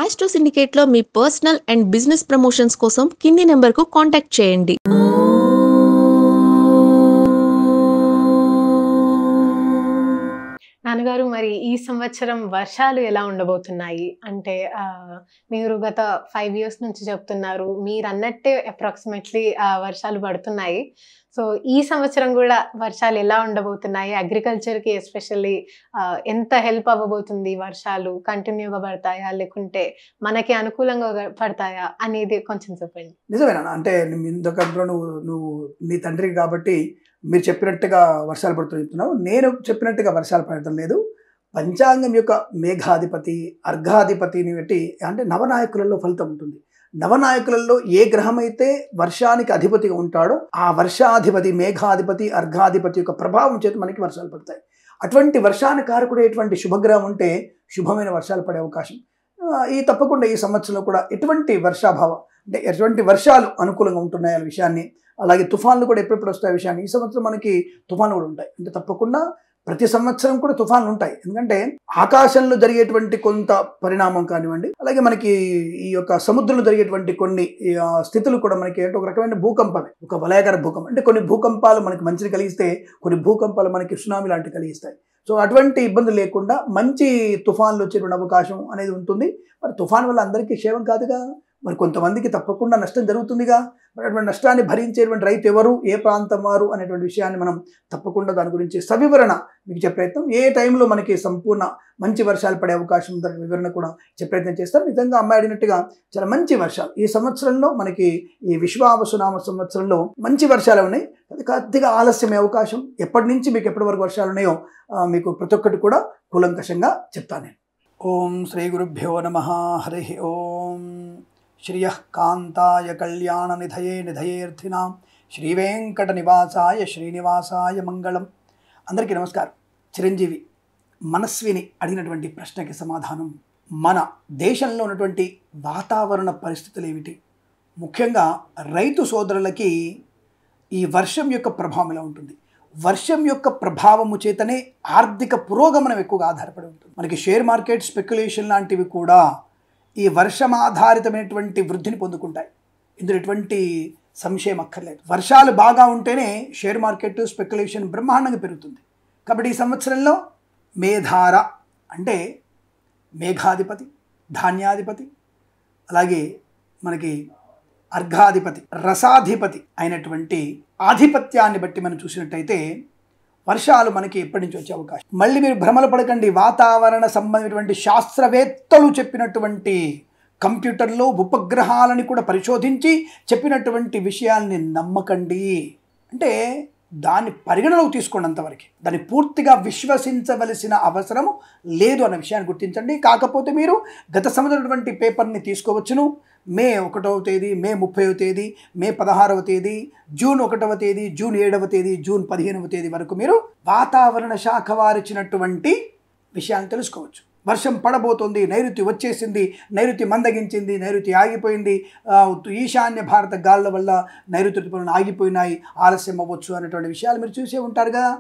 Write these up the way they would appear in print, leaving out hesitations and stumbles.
మాస్టో సిండికేట్లో మీ personal and business promotions కోసం కింది నెంబర్కు కాంటాక్ట్ చేయండి. నాన్నగారు, మరి ఈ సంవత్సరం వర్షాలు ఎలా ఉండబోతున్నాయి? అంటే మీరు గత 5 ఇయర్స్ నుంచి చెప్తున్నారు. మీరన్నట్టే అప్రాక్సిమేట్‌లీ వర్షాలు పడుతున్నాయి. సో, ఈ సంవత్సరం గూడా వర్షాలు ఎలా ఉండబోతున్నాయి? అగ్రికల్చర్‌కి ఎస్పెషల్లీ ఎంత హెల్ప్ అవ్వబోతుంది వర్షాలు? కంటిన్యూ‌గా పడతాయా? లేకుంటే మనకి అనుకూలంగా పడతాయా? అనేది కొంచెం చెప్పండి. నిజమేనా? అంటే ఇందాక నువ్వు నీ తండ్రికి కాబట్టి మీరు చెప్పినట్టుగా వర్షాలు పడుతున్నాయి చెప్తున్నావు. నేను చెప్పినట్టుగా వర్షాలు పడటం లేదు. పంచాంగం యొక్క మేఘాధిపతి, అర్ఘాధిపతిని బట్టి అంటే నవనాయకులలో ఫలితం ఉంటుంది. నవనాయకులలో ఏ గ్రహం అయితే వర్షానికి అధిపతిగా ఉంటాడో ఆ వర్షాధిపతి, మేఘాధిపతి, అర్ఘాధిపతి యొక్క ప్రభావం చేత మనకి వర్షాలు పడతాయి. అటువంటి వర్షానికి కారకుడైనటువంటి శుభగ్రహం ఉంటే శుభమైన వర్షాలు పడే అవకాశం తప్పకుండా ఈ సంవత్సరంలో కూడా ఎటువంటి వర్షాభావం అంటే ఎటువంటి వర్షాలు అనుకూలంగా ఉంటున్నాయి అనే విషయాన్ని, అలాగే తుఫాన్లు కూడా ఎప్పుడెప్పుడు వస్తాయి విషయాన్ని, ఈ సంవత్సరం మనకి తుఫాన్లు కూడా ఉంటాయి. అంటే తప్పకుండా ప్రతి సంవత్సరం కూడా తుఫాన్లు ఉంటాయి. ఎందుకంటే ఆకాశంలో జరిగేటువంటి కొంత పరిణామం కానివ్వండి, అలాగే మనకి ఈ యొక్క సముద్రంలో జరిగేటువంటి కొన్ని స్థితులు కూడా మనకి ఒక రకమైన భూకంపమే, ఒక వలయాకార భూకంపం. అంటే కొన్ని భూకంపాలు మనకి మంచిని కలిగిస్తే, కొన్ని భూకంపాలు మనకి సునామీ లాంటివి కలిగిస్తాయి. సో అటువంటి ఇబ్బందులు లేకుండా మంచి తుఫాన్లు వచ్చేటువంటి అవకాశం అనేది ఉంటుంది. మరి తుఫాన్ వల్ల అందరికీ క్షేమం కాదుగా, మరి కొంతమందికి తప్పకుండా నష్టం జరుగుతుందిగా. మరి అటువంటి నష్టాన్ని భరించేటువంటి రైతు ఎవరు, ఏ ప్రాంతం వారు అనేటువంటి విషయాన్ని మనం తప్పకుండా దాని గురించి సవివరణ మీకు చెప్పే ప్రయత్నం, ఏ టైంలో మనకి సంపూర్ణ మంచి వర్షాలు పడే అవకాశం ఉందని వివరణ కూడా చెప్పే ప్రయత్నం చేస్తారు. నిజంగా అమ్మాయి అడిగినట్టుగా చాలా మంచి వర్షాలు ఈ సంవత్సరంలో మనకి ఈ విశ్వావసునామ సంవత్సరంలో మంచి వర్షాలు ఉన్నాయి. అది కొద్దిగా ఆలస్యమే అవకాశం. ఎప్పటి నుంచి మీకు ఎప్పటి వరకు వర్షాలు ఉన్నాయో మీకు ప్రతి ఒక్కటి కూడా కూలంకషంగా చెప్తాను నేను. ఓం శ్రీ గురుభ్యో నమః. హరి ఓం. శ్రియ కాంతాయ కళ్యాణ నిధయే నిధయేర్థినాం శ్రీ వెంకట నివాసాయ శ్రీనివాసాయ మంగళం. అందరికీ నమస్కారం. చిరంజీవి మనస్విని అడిగినటువంటి ప్రశ్నకి సమాధానం, మన దేశంలో ఉన్నటువంటి వాతావరణ పరిస్థితులు ఏమిటి, ముఖ్యంగా రైతు సోదరులకి ఈ వర్షం యొక్క ప్రభావం ఎలా ఉంటుంది, వర్షం యొక్క ప్రభావము చేతనే ఆర్థిక పురోగమనం ఎక్కువగా ఆధారపడి ఉంటుంది. మనకి షేర్ మార్కెట్ స్పెక్యులేషన్ లాంటివి కూడా ఈ వర్షం ఆధారితమైనటువంటి వృద్ధిని పొందుకుంటాయి. ఇందులో ఎటువంటి సంశయం అక్కర్లేదు. వర్షాలు బాగా ఉంటేనే షేర్ మార్కెట్ స్పెక్యులేషన్ బ్రహ్మాండంగా పెరుగుతుంది. కాబట్టి ఈ సంవత్సరంలో మేధార అంటే మేఘాధిపతి, ధాన్యాధిపతి, అలాగే మనకి అర్ఘాధిపతి, రసాధిపతి అయినటువంటి ఆధిపత్యాన్ని బట్టి మనం చూసినట్టయితే వర్షాలు మనకి ఎప్పటి నుంచి వచ్చే అవకాశం. మళ్ళీ మీరు భ్రమలు పడకండి. వాతావరణ సంబంధించినటువంటి శాస్త్రవేత్తలు చెప్పినటువంటి, కంప్యూటర్లో ఉపగ్రహాలని కూడా పరిశోధించి చెప్పినటువంటి విషయాల్ని నమ్మకండి. అంటే దాన్ని పరిగణలోకి తీసుకోండి అంతవరకు. దాన్ని పూర్తిగా విశ్వసించవలసిన అవసరం లేదు అన్న విషయాన్ని గుర్తించండి. కాకపోతే మీరు గత సంవత్సరం పేపర్ని తీసుకోవచ్చును. మే 1వ తేదీ, మే 30వ తేదీ, మే 16వ తేదీ, జూన్ 1వ తేదీ, జూన్ 7వ తేదీ, జూన్ 15వ తేదీ వరకు మీరు వాతావరణ శాఖ వారిచ్చినటువంటి విషయాన్ని తెలుసుకోవచ్చు. వర్షం పడబోతోంది, నైరుతి వచ్చేసింది, నైరుతి మందగించింది, నైరుతి ఆగిపోయింది, ఈశాన్య భారత గాలుల వల్ల నైరుతి ఋతుపవనాలు ఆగిపోయినాయి, ఆలస్యం అవ్వచ్చు అనేటువంటి విషయాలు మీరు చూసే ఉంటారు కదా.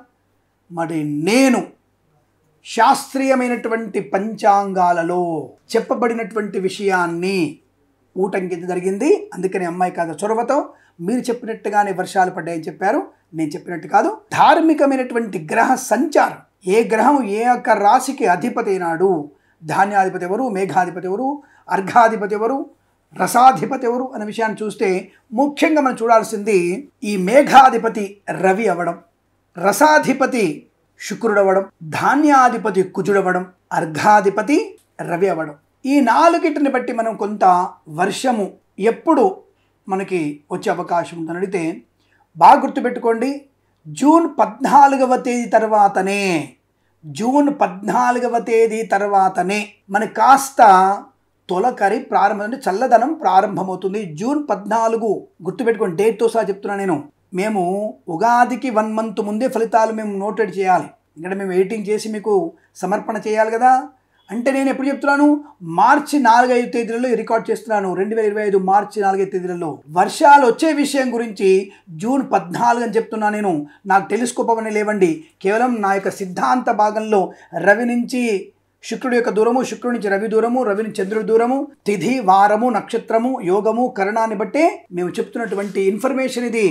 మరి నేను శాస్త్రీయమైనటువంటి పంచాంగాలలో చెప్పబడినటువంటి విషయాన్ని ఊటంకించ జరిగింది. అందుకని అమ్మాయి కాదు చొరవతో మీరు చెప్పినట్టుగానే వర్షాలు పడ్డాయని చెప్పారు, నేను చెప్పినట్టు కాదు. ధార్మికమైనటువంటి గ్రహ సంచారం, ఏ గ్రహం ఏ యొక్క రాశికి అధిపతి అయినాడు, ధాన్యాధిపతి ఎవరు, మేఘాధిపతి ఎవరు, అర్ఘాధిపతి ఎవరు, రసాధిపతి ఎవరు అనే విషయాన్ని చూస్తే ముఖ్యంగా మనం చూడాల్సింది ఈ మేఘాధిపతి రవి అవ్వడం, రసాధిపతి శుక్రుడు అవ్వడం, ధాన్యాధిపతి కుజుడవ్వడం, అర్ఘాధిపతి రవి అవ్వడం. ఈ 4టిని బట్టి మనం కొంత వర్షము ఎప్పుడు మనకి వచ్చే అవకాశం ఉందని అడిగితే బాగా గుర్తుపెట్టుకోండి. జూన్ 14వ తేదీ తర్వాతనే, జూన్ 14వ తేదీ తర్వాతనే మనకి కాస్త తొలకరి ప్రారంభం, అంటే చల్లదనం ప్రారంభమవుతుంది. జూన్ 14 గుర్తుపెట్టుకోండి, డేట్తో సహా చెప్తున్నాను నేను. మేము ఉగాదికి 1 మంత్ ముందే ఫలితాలు మేము నోటెడ్ చేయాలి. ఎందుకంటే మేము ఎడిటింగ్ చేసి మీకు సమర్పణ చేయాలి కదా. అంటే నేను ఎప్పుడు చెప్తున్నాను, మార్చి 4-5 తేదీలలో రికార్డ్ చేస్తున్నాను. 2025 మార్చి 4-5 తేదీలలో వర్షాలు వచ్చే విషయం గురించి జూన్ 14 అని చెప్తున్నా నేను. నాకు టెలిస్కోప్ అవన్నీ లేవండి. కేవలం నా యొక్క సిద్ధాంత భాగంలో రవి నుంచి శుక్రుడి యొక్క దూరము, శుక్రుడి నుంచి రవి దూరము, రవి నుంచి చంద్రుడి దూరము, తిథి, వారము, నక్షత్రము, యోగము, కరణాన్ని బట్టే మేము చెప్తున్నటువంటి ఇన్ఫర్మేషన్ ఇది.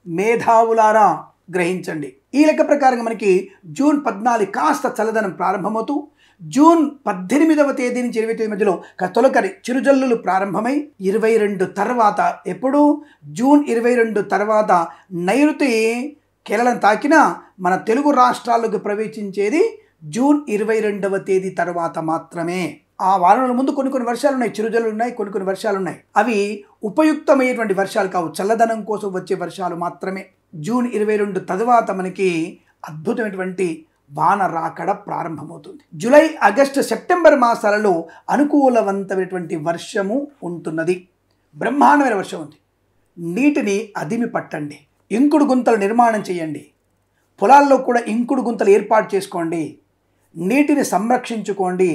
మేధావులారా గ్రహించండి. ఈ లెక్క ప్రకారంగా మనకి జూన్ 14 కాస్త చల్లదనం ప్రారంభమవుతూ జూన్ 18వ తేదీ నుంచి 20 తేదీ మధ్యలో తొలకరి చిరుజల్లులు ప్రారంభమై 22 తర్వాత, ఎప్పుడు జూన్ 22 తర్వాత నైరుతి కేరళను తాకిన మన తెలుగు రాష్ట్రాలకు ప్రవేశించేది జూన్ 22వ తేదీ తర్వాత మాత్రమే. ఆ వారంలో ముందు కొన్ని వర్షాలు ఉన్నాయి, చిరుజల్లులు ఉన్నాయి, కొన్ని వర్షాలు ఉన్నాయి. అవి ఉపయుక్తమైనటువంటి వర్షాలు కావు, చల్లదనం కోసం వచ్చే వర్షాలు మాత్రమే. జూన్ 22 తర్వాత మనకి అద్భుతమైనటువంటి వాన రాకడ ప్రారంభమవుతుంది. జూలై, ఆగస్టు, సెప్టెంబర్ మాసాలలో అనుకూలవంతమైనటువంటి వర్షము ఉంటున్నది. బ్రహ్మాండమైన వర్షం ఉంది. నీటిని అదిమి పట్టండి, ఇంకుడు గుంతలు నిర్మాణం చేయండి, పొలాల్లో కూడా ఇంకుడు గుంతలు ఏర్పాటు చేసుకోండి, నీటిని సంరక్షించుకోండి,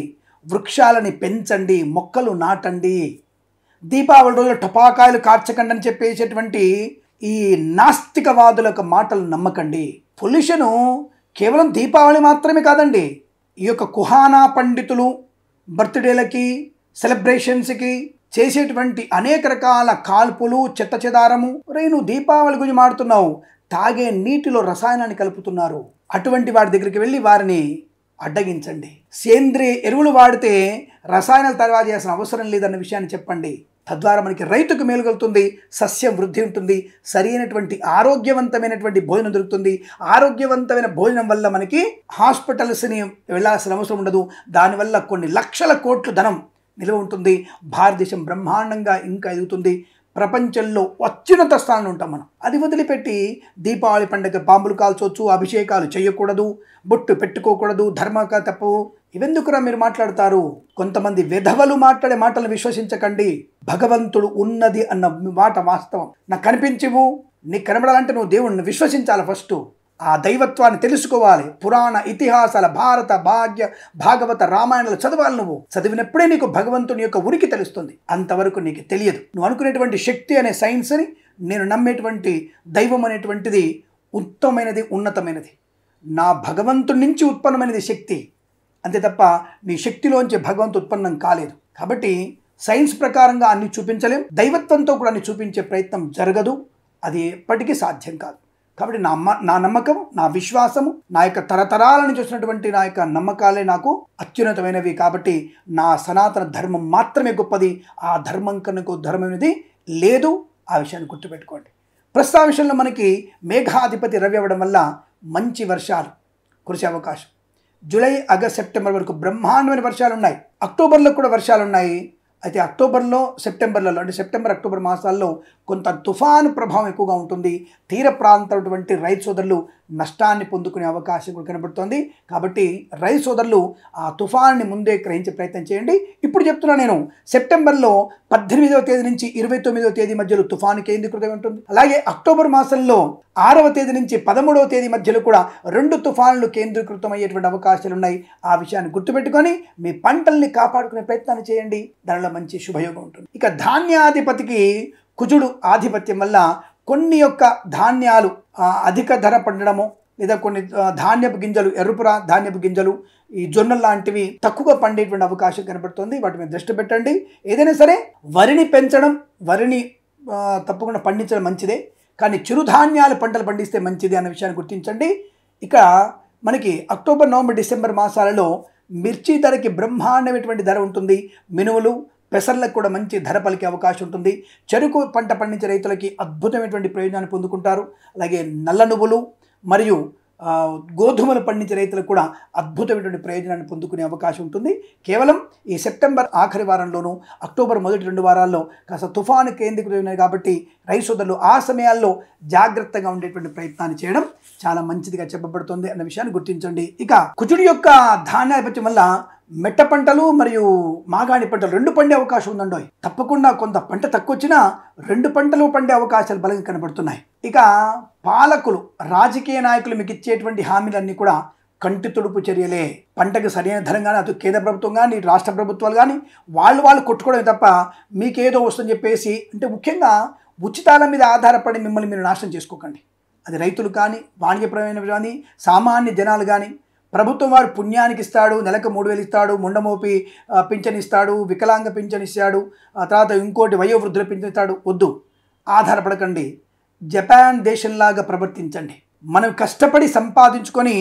వృక్షాలని పెంచండి, మొక్కలు నాటండి. దీపావళి రోజులు టపాకాయలు కార్చకండి అని చెప్పేసేటువంటి ఈ నాస్తికవాదుల యొక్క మాటలు నమ్మకండి. పొల్యూషను కేవలం దీపావళి మాత్రమే కాదండి. ఈ యొక్క కుహానా పండితులు బర్త్డేలకి, సెలబ్రేషన్స్కి చేసేటువంటి అనేక రకాల కాల్పులు, చెత్త చెదారము. నువ్వు దీపావళి గురించి మాడుతున్నావు, తాగే నీటిలో రసాయనాన్ని కలుపుతున్నారు. అటువంటి వాడి దగ్గరికి వెళ్ళి వారిని అడ్డగించండి. సేంద్రియ ఎరువులు వాడితే రసాయనాలు తయారు చేయాల్సిన అవసరం లేదన్న విషయాన్ని చెప్పండి. తద్వారా మనకి రైతుకు మేలు కలుగుతుంది, సస్యం వృద్ధి ఉంటుంది, సరైనటువంటి ఆరోగ్యవంతమైనటువంటి భోజనం దొరుకుతుంది. ఆరోగ్యవంతమైన భోజనం వల్ల మనకి హాస్పిటల్స్ని వెళ్ళాల్సిన అవసరం ఉండదు. దానివల్ల కొన్ని లక్షల కోట్ల ధనం నిల్వ ఉంటుంది. భారతదేశం బ్రహ్మాండంగా ఇంకా ఎదుగుతుంది. ప్రపంచంలో అత్యున్నత స్థానంలో ఉంటాం మనం. అది వదిలిపెట్టి దీపావళి పండుగ బాంబులు కాల్చవచ్చు, అభిషేకాలు చేయకూడదు, బొట్టు పెట్టుకోకూడదు, ధర్మక తప్పవు. ఇవెందుకురా మీరు మాట్లాడతారు? కొంతమంది విధవలు మాట్లాడే మాటలను విశ్వసించకండి. భగవంతుడు ఉన్నది అన్న మాట వాస్తవం. నాకు కనిపించవు, నీకు కనబడాలంటే నువ్వు దేవుణ్ణి విశ్వసించాలి. ఫస్ట్ ఆ దైవత్వాన్ని తెలుసుకోవాలి. పురాణ ఇతిహాసాల భారత భాగవత రామాయణాలు చదవాలి. నువ్వు చదివినప్పుడే నీకు భగవంతుని యొక్క ఉనికి తెలుస్తుంది. అంతవరకు నీకు తెలియదు. నువ్వు అనుకునేటువంటి శక్తి అనే సైన్స్ని, నేను నమ్మేటువంటి దైవం అనేటువంటిది ఉత్తమమైనది, ఉన్నతమైనది. నా భగవంతుడి నుంచి ఉత్పన్నమైనది శక్తి, అంతే తప్ప నీ శక్తిలోంచి భగవంతుడు ఉత్పన్నం కాలేదు. కాబట్టి సైన్స్ ప్రకారంగా అన్ని చూపించలేం, దైవత్వంతో కూడా అన్ని చూపించే ప్రయత్నం జరగదు. అది ఎప్పటికీ సాధ్యం కాదు. కాబట్టి నా నమ్మకం, నా విశ్వాసము, నా యొక్క తరతరాలను చూసినటువంటి నా యొక్క నమ్మకాలే నాకు అత్యున్నతమైనవి. కాబట్టి నా సనాతన ధర్మం మాత్రమే గొప్పది. ఆ ధర్మం కనుక ధర్మమైనది లేదు. ఆ విషయాన్ని గుర్తుపెట్టుకోండి. ప్రస్తుత విషయంలో మనకి మేఘాధిపతి రవి అవ్వడం వల్ల మంచి వర్షాలు కురిసే అవకాశం. జూలై, ఆగస్ట్, సెప్టెంబర్ వరకు బ్రహ్మాండమైన వర్షాలు ఉన్నాయి. అక్టోబర్లో కూడా వర్షాలు ఉన్నాయి. అయితే అక్టోబర్లో, సెప్టెంబర్లలో అంటే సెప్టెంబర్, అక్టోబర్ మాసాల్లో కొంత తుఫాను ప్రభావం ఎక్కువగా ఉంటుంది. తీర ప్రాంతమైనటువంటి రైతు సోదరులు నష్టాన్ని పొందుకునే అవకాశం కూడా కనబడుతుంది. కాబట్టి రైతు సోదరులు ఆ తుఫాన్ని ముందే గ్రహించే ప్రయత్నం చేయండి. ఇప్పుడు చెప్తున్నా నేను, సెప్టెంబర్లో 18వ తేదీ నుంచి 29వ తేదీ మధ్యలో తుఫాను కేంద్రీకృతమై ఉంటుంది. అలాగే అక్టోబర్ మాసంలో 6వ తేదీ నుంచి 13వ తేదీ మధ్యలో కూడా 2 తుఫాన్లు కేంద్రీకృతమయ్యేటువంటి అవకాశాలు ఉన్నాయి. ఆ విషయాన్ని గుర్తుపెట్టుకొని మీ పంటల్ని కాపాడుకునే ప్రయత్నాన్ని చేయండి. దానిలో మంచి శుభయోగం ఉంటుంది. ఇక ధాన్యాధిపతికి కుజుడు ఆధిపత్యం వల్ల కొన్ని యొక్క ధాన్యాలు అధిక ధర పడడము, లేదా కొన్ని ధాన్యపు గింజలు, ఎరుపుర ధాన్యపు గింజలు, ఈ జొన్నలు లాంటివి తక్కువగా పండేటువంటి అవకాశం కనబడుతుంది. వాటి మీద దృష్టి పెట్టండి. ఏదైనా సరే వరిని పెంచడం, వరిని తప్పకుండా పండించడం మంచిదే, కానీ చిరుధాన్యాలు పంటలు పండిస్తే మంచిది అన్న విషయాన్ని గుర్తించండి. ఇక మనకి అక్టోబర్, నవంబర్, డిసెంబర్ మాసాలలో మిర్చి ధరకి బ్రహ్మాండమైనటువంటి ధర ఉంటుంది. మినుములు, పెసర్లకు కూడా మంచి ధర పలికే అవకాశం ఉంటుంది. చెరుకు పంట పండించే రైతులకి అద్భుతమైనటువంటి ప్రయోజనాన్ని పొందుకుంటారు. అలాగే నల్ల నువ్వులు మరియు గోధుమలు పండించే రైతులకు కూడా అద్భుతమైనటువంటి ప్రయోజనాన్ని పొందుకునే అవకాశం ఉంటుంది. కేవలం ఈ సెప్టెంబర్ ఆఖరి వారంలోనూ, అక్టోబర్ మొదటి 2 వారాల్లో కాస్త తుఫాను కేంద్రీకృతమైనవి కాబట్టి రైతు సోదరులు ఆ సమయాల్లో జాగ్రత్తగా ఉండేటువంటి ప్రయత్నాన్ని చేయడం చాలా మంచిదిగా చెప్పబడుతుంది అన్న విషయాన్ని గుర్తించండి. ఇక కుజుడి యొక్క ధాన్యాధిపత్యం వల్ల మెట్ట పంటలు మరియు మాగాణి పంటలు 2 పండే అవకాశం ఉందండి. తప్పకుండా కొంత పంట తక్కువ వచ్చినా 2 పంటలు పండే అవకాశాలు బలంగా కనబడుతున్నాయి. ఇక పాలకులు, రాజకీయ నాయకులు మీకు ఇచ్చేటువంటి హామీలన్నీ కూడా కంటి తుడుపు చర్యలే. పంటకు సరైన ధరం కానీ, అటు కేంద్ర ప్రభుత్వం కానీ, రాష్ట్ర ప్రభుత్వాలు కానీ వాళ్ళు కొట్టుకోవడమే తప్ప మీకేదో వస్తుందని చెప్పేసి, అంటే ముఖ్యంగా ఉచితాల మీద ఆధారపడి మిమ్మల్ని మీరు నాశనం చేసుకోకండి. అది రైతులు కానీ, వాణిజ్యపరమైన కానీ, సామాన్య జనాలు కానీ, ప్రభుత్వం వారు పుణ్యానికి ఇస్తాడు, నెలకు 3,000 ఇస్తాడు, ముండమోపి పింఛన్ ఇస్తాడు, వికలాంగ పింఛన్ ఇస్తాడు, ఆ తర్వాత ఇంకోటి వయోవృద్ధుల పింఛన్ ఇస్తాడు. వద్దు, ఆధారపడకండి. జపాన్ దేశంలాగా ప్రవర్తించండి. మనం కష్టపడి సంపాదించుకొని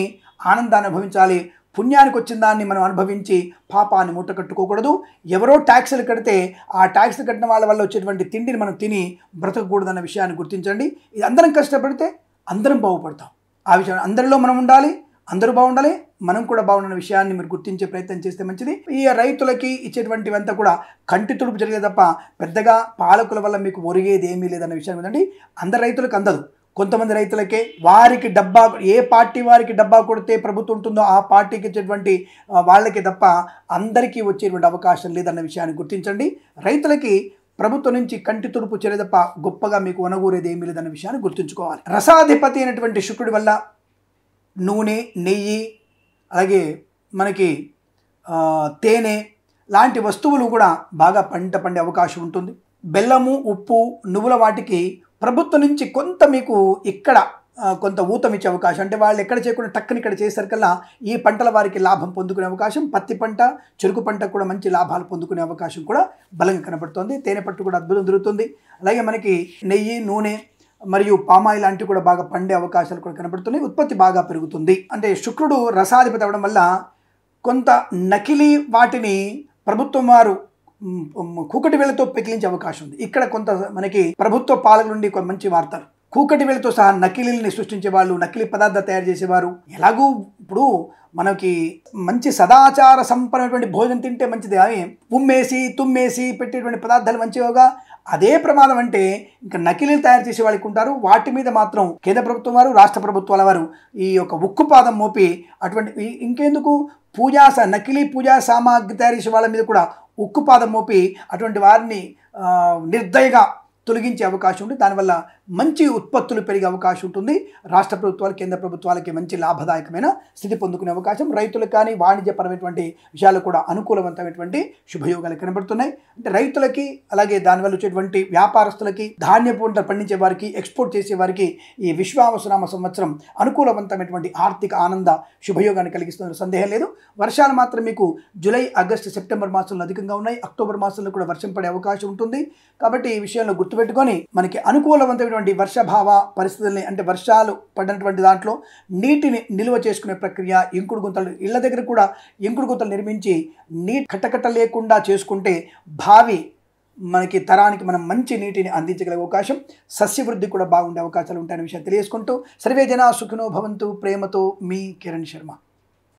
ఆనందాన్ని అనుభవించాలి. పుణ్యానికి వచ్చిన దాన్ని మనం అనుభవించి పాపాన్ని మూట కట్టుకోకూడదు. ఎవరో ట్యాక్సులు కడితే ఆ ట్యాక్సులు కట్టిన వాళ్ళ వల్ల వచ్చేటువంటి తిండిని మనం తిని బ్రతకకూడదన్న విషయాన్ని గుర్తించండి. ఇది అందరం కష్టపడితే అందరం బాగుపడతాం. ఆ విషయం అందరిలో మనం ఉండాలి, అందరూ బాగుండాలి, మనం కూడా బాగుండాలన్న విషయాన్ని మీరు గుర్తించే ప్రయత్నం చేస్తే మంచిది. ఈ రైతులకి ఇచ్చేటువంటివంతా కూడా కంటి తుడుపు జరిగేది తప్ప పెద్దగా పాలకుల వల్ల మీకు ఒరిగేది ఏమీ లేదన్న విషయం ఏంటండి. అందరు రైతులకు అందదు, కొంతమంది రైతులకే వారికి డబ్బా, ఏ పార్టీ వారికి డబ్బా కొడితే ప్రభుత్వం ఉంటుందో ఆ పార్టీకి ఇచ్చేటువంటి వాళ్ళకి తప్ప అందరికీ వచ్చేటువంటి అవకాశం లేదన్న విషయాన్ని గుర్తించండి. రైతులకి ప్రభుత్వం నుంచి కంటి తుడుపు చర్య తప్ప గొప్పగా మీకు వనగూరేది ఏమీ లేదన్న విషయాన్ని గుర్తుంచుకోవాలి. రసాధిపతి అయినటువంటి శుక్రుడి వల్ల నూనె, నెయ్యి, అలాగే మనకి తేనె లాంటి వస్తువులు కూడా బాగా పండే అవకాశం ఉంటుంది. బెల్లము, ఉప్పు, నువ్వుల వాటికి ప్రభుత్వం నుంచి కొంత మీకు ఇక్కడ కొంత ఊతం ఇచ్చే అవకాశం, అంటే వాళ్ళు ఎక్కడ చేయకుండా టక్కని ఇక్కడ చేసేసరికల్లా ఈ పంటల వారికి లాభం పొందుకునే అవకాశం, పత్తి పంట, చెరుకు పంట కూడా మంచి లాభాలు పొందుకునే అవకాశం కూడా బలంగా కనబడుతుంది. తేనె పట్టు కూడా అద్భుతం దొరుకుతుంది. అలాగే మనకి నెయ్యి, నూనె మరియు పామాయిల్ లాంటివి కూడా బాగా పండే అవకాశాలు కూడా కనబడుతున్నాయి. ఉత్పత్తి బాగా పెరుగుతుంది. అంటే శుక్రుడు రసాధిపతి అవ్వడం వల్ల కొంత నకిలీ వాటిని ప్రభుత్వం వారు కూకటి వేళతో పెకిలించే అవకాశం ఉంది. ఇక్కడ కొంత మనకి ప్రభుత్వ పాలకుల నుండి కొన్ని మంచి వార్తలు. కూకటి వేళతో సహా నకిలీల్ని సృష్టించే వాళ్ళు, నకిలీ పదార్థాలు తయారు చేసేవారు, ఎలాగూ ఇప్పుడు మనకి మంచి సదాచార సంపన్నటువంటి భోజనం తింటే మంచిది, కానీ ఉమ్మేసి తుమ్మేసి పెట్టేటువంటి పదార్థాలు మంచివిగా. అదే ప్రమాదం అంటే ఇంకా నకిలీలు తయారు చేసే వాళ్ళకి ఉంటారు. వాటి మీద మాత్రం కేంద్ర ప్రభుత్వం వారు, రాష్ట్ర ప్రభుత్వాల వారు ఈ యొక్క ఉక్కుపాదం మోపి అటువంటి ఇంకెందుకు నకిలీ పూజా సామాగ్రి తయారు చేసే వాళ్ళ మీద కూడా ఉక్కుపాదం మోపి అటువంటి వారిని నిర్దయగా తొలగించే అవకాశం ఉంది. దానివల్ల మంచి ఉత్పత్తులు పెరిగే అవకాశం ఉంటుంది. రాష్ట్ర ప్రభుత్వాలు, కేంద్ర ప్రభుత్వాలకి మంచి లాభదాయకమైన స్థితి పొందుకునే అవకాశం, రైతులకు కానీ వాణిజ్యపరమైనటువంటి విషయాలు కూడా అనుకూలవంతమైనటువంటి శుభయోగాలు కనబడుతున్నాయి. అంటే రైతులకి, అలాగే దానివల్ల వచ్చేటువంటి వ్యాపారస్తులకి, ధాన్యపు పంటలు పండించే వారికి, ఎక్స్పోర్ట్ చేసే వారికి ఈ విశ్వావసునామ సంవత్సరం అనుకూలవంతమైనటువంటి ఆర్థిక ఆనంద శుభయోగాన్ని కలిగిస్తున్న సందేహం లేదు. వర్షాలు మాత్రం మీకు జూలై, ఆగస్టు, సెప్టెంబర్ మాసంలో అధికంగా ఉన్నాయి. అక్టోబర్ మాసంలో కూడా వర్షం పడే అవకాశం ఉంటుంది. కాబట్టి ఈ విషయంలో గుర్తుపెట్టుకొని మనకి అనుకూలవంతమైన వర్షభావ పరిస్థితుల్ని, అంటే వర్షాలు పడినటువంటి దాంట్లో నీటిని నిల్వ చేసుకునే ప్రక్రియ, ఇంకుడు గుంతలు, ఇళ్ల దగ్గర కూడా ఇంకుడు గుంతలు నిర్మించి నీటి కట్టకట్ట లేకుండా చేసుకుంటే భావి మనకి తరానికి మనం మంచి నీటిని అందించగలిగే అవకాశం, సస్యవృద్ధి కూడా బాగుండే అవకాశాలు ఉంటాయనే విషయం తెలియజేసుకుంటూ సర్వే జనా సుఖినో భవంతు. ప్రేమతో మీ కిరణ్ శర్మ.